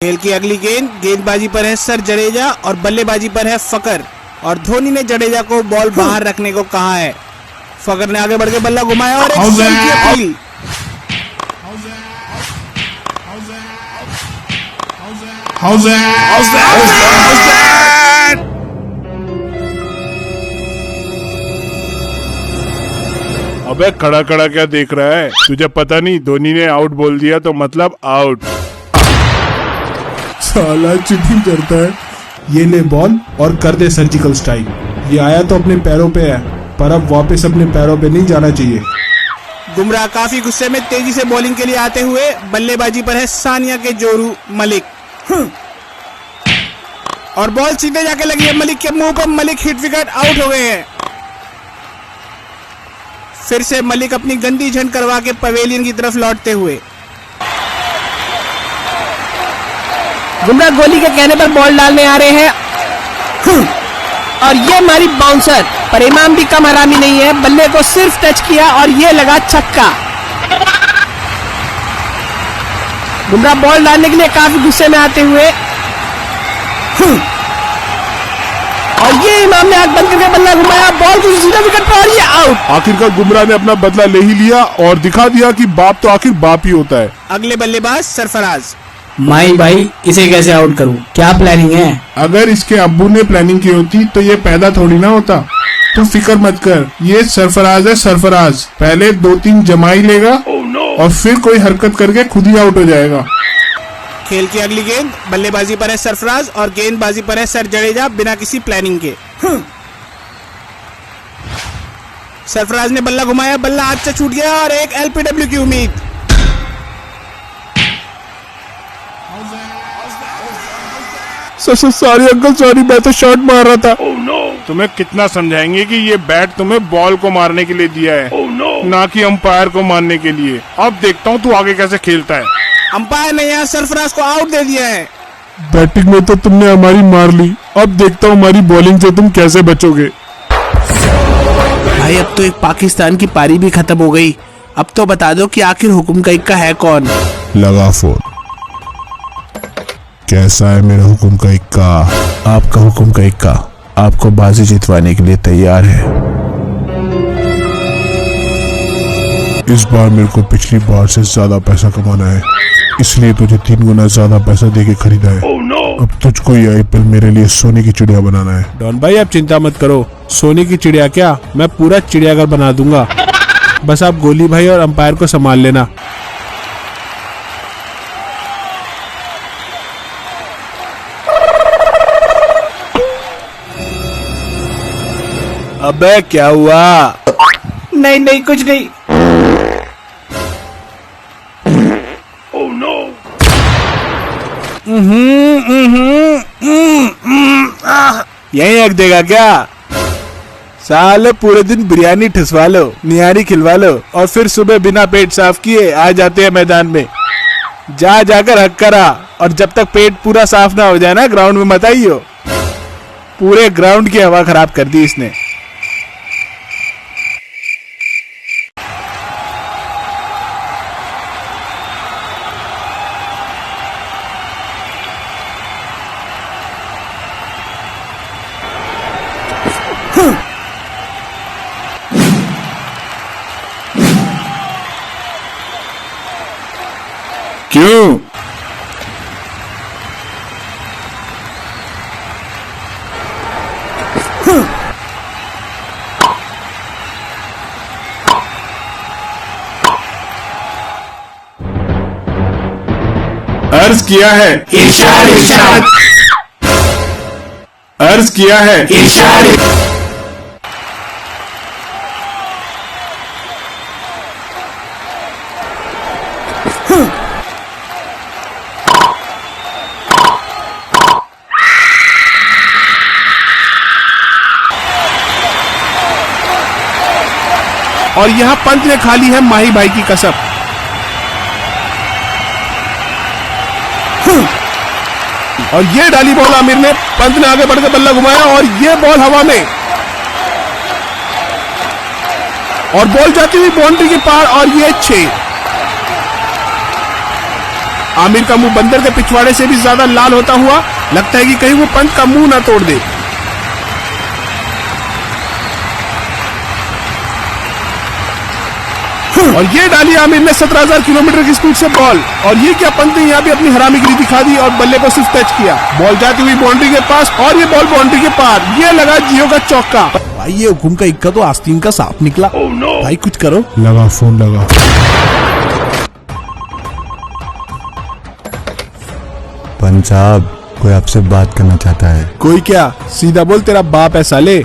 खेल की अगली गेंद, गेंदबाजी पर है सर जडेजा और बल्लेबाजी पर है फकर। और धोनी ने जडेजा को बॉल बाहर रखने को कहा है। फकर ने आगे बढ़ के बल्ला घुमाया और एक रन की अपील। अबे खड़ा खड़ा क्या देख रहा है? तुझे पता नहीं धोनी ने आउट बोल दिया तो मतलब आउट। साला चीटिंग करता है। ये ले बॉल और कर दे सर्जिकल स्ट्राइक। ये आया तो अपने पैरों पे है, पर अब वापस अपने पैरों पे नहीं जाना चाहिए। बुमराह काफी गुस्से में तेजी से बॉलिंग के लिए आते हुए बल्लेबाजी पर है सानिया के जोरू मलिक। और बॉल सीधे जाके लगी है मलिक के मुंह पर। मलिक हिट विकेट आउट हो गए हैं। फिर से मलिक अपनी गंदी झंड करवा के पवेलियन की तरफ लौटते हुए। बुमराह गोली के कहने पर बॉल डालने आ रहे हैं और ये मारी बाउंसर, पर इमाम भी कम हरामी नहीं है। बल्ले को सिर्फ टच किया और ये लगा छक्का। बुमराह बॉल डालने के लिए काफी गुस्से में आते हुए और ये इमाम ने आंख बंद करके बल्ला घुमाया, बॉल को सीधा विकेट पर और ये आउट। आखिरकार बुमराह ने अपना बदला ले ही लिया और दिखा दिया कि बाप तो आखिर बाप ही होता है। अगले बल्लेबाज सरफराज। माई भाई, इसे कैसे आउट करूं? क्या प्लानिंग है? अगर इसके अब्बू ने प्लानिंग की होती तो ये पैदा थोड़ी ना होता। तू फिक्र मत कर, ये सरफराज है सरफराज। पहले 2-3 जमाई लेगा और फिर कोई हरकत करके खुद ही आउट हो जाएगा। खेल की अगली गेंद, बल्लेबाजी पर है सरफराज और गेंदबाजी पर है सर जडेजा बिना किसी प्लानिंग के। सरफराज ने बल्ला घुमाया, बल्ला हाथ से छूट गया और एक एलपीडब्ल्यू की उम्मीद। सॉरी अंकल, सॉरी, मैं तो शॉट मार रहा था। तुम्हें कितना समझाएंगे कि ये बैट तुम्हें बॉल को मारने के लिए दिया है, ना कि अंपायर को मारने के लिए। अब देखता हूँ तू आगे कैसे खेलता है। अंपायर ने यहाँ सरफराज को आउट दे दिया है। बैटिंग में तो तुमने हमारी मार ली, अब देखता हूँ हमारी बॉलिंग से तुम कैसे बचोगे। भाई अब तो एक पाकिस्तान की पारी भी खत्म हो गई। अब तो बता दो कि आखिर हुक्म का इक्का है कौन? लगा फोन। कैसा है मेरा हुक्म का इक्का? आपका हुक्म का इक्का आपको बाजी जितवाने के लिए तैयार है। इस बार मेरे को पिछली बार से ज्यादा पैसा कमाना है, इसलिए तुझे 3 गुना ज्यादा पैसा देके खरीदा है। अब तुझको ये आईपीएल मेरे लिए सोने की चिड़िया बनाना है। डॉन भाई आप चिंता मत करो, सोने की चिड़िया क्या, मैं पूरा चिड़ियाघर बना दूंगा। बस आप गोली भाई और अंपायर को संभाल लेना। अबे क्या हुआ? नहीं कुछ नहीं। यही रख देगा क्या? साले पूरे दिन बिरयानी ठसवा लो, निहारी खिलवा लो और फिर सुबह बिना पेट साफ किए आ जाते हैं मैदान में। जाकर हक करा, और जब तक पेट पूरा साफ ना हो जाए ना ग्राउंड में मत आइयो। पूरे ग्राउंड की हवा खराब कर दी इसने। क्यों? अर्ज किया है इरशाद। अर्ज किया है इरशाद। और यहाँ पंत ने खा ली है माही भाई की कसम। और ये डाली बॉल आमिर ने, पंत ने आगे बढ़कर बल्ला घुमाया और ये बॉल हवा में, और बॉल जाती हुई बाउंड्री के पार और ये 6। आमिर का मुंह बंदर के पिछवाड़े से भी ज्यादा लाल होता हुआ। लगता है कि कहीं वो पंत का मुंह ना तोड़ दे। और ये डाली आमिर ने 17,000 किलोमीटर की स्पीड से बॉल। और ये क्या, पंत ने यहाँ भी अपनी हरामीगिरी दिखा दी और बल्ले को सिर्फ टच किया। बॉल जाती हुई बाउंड्री के पास और ये बॉल बाउंड्री के पार। ये लगा जियो का चौका। भाई ये हुकुम का इक्का तो आस्तीन का सांप निकला। भाई कुछ करो। लगा फोन लगा। पंच साहब, कोई आपसे बात करना चाहता है। कोई क्या? सीधा बोल, तेरा बाप है साले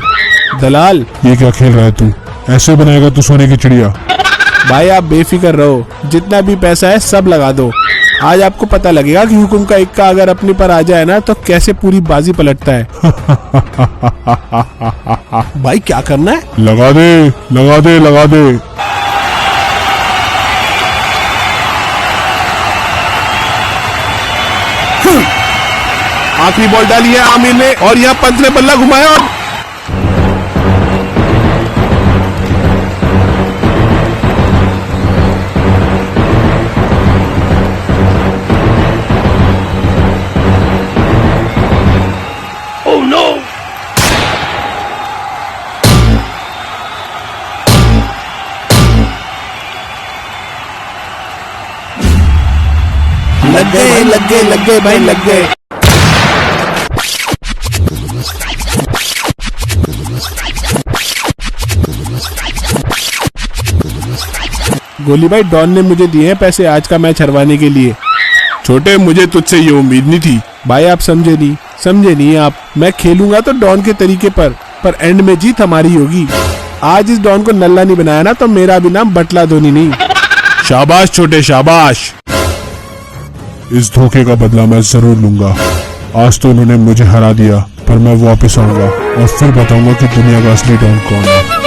दलाल। ये क्या खेल रहा है तू? ऐसे बनाएगा तू सोने की चिड़िया? भाई आप बेफिक्र रहो, जितना भी पैसा है सब लगा दो। आज आपको पता लगेगा कि हुकुम का इक्का अगर अपने पर आ जाए ना तो कैसे पूरी बाजी पलटता है। भाई क्या करना है? लगा दे, लगा दे, लगा दे। आखिरी बॉल डाली है आमिर ने और यहाँ पंत ने बल्ला घुमाया और लग गए भाई, लग गए। गोली भाई, डॉन ने मुझे दिए हैं पैसे आज का मैच हरवाने के लिए। छोटे, मुझे तुझसे ये उम्मीद नहीं थी। भाई आप समझे नहीं आप। मैं खेलूंगा तो डॉन के तरीके पर एंड में जीत हमारी होगी। आज इस डॉन को नल्ला नहीं बनाया ना तो मेरा भी नाम बटला धोनी नहीं। शाबाश छोटे, शाबाश। इस धोखे का बदला मैं जरूर लूंगा। आज तो उन्होंने मुझे हरा दिया, पर मैं वापस आऊंगा और फिर बताऊंगा कि दुनिया का असली डॉन कौन है।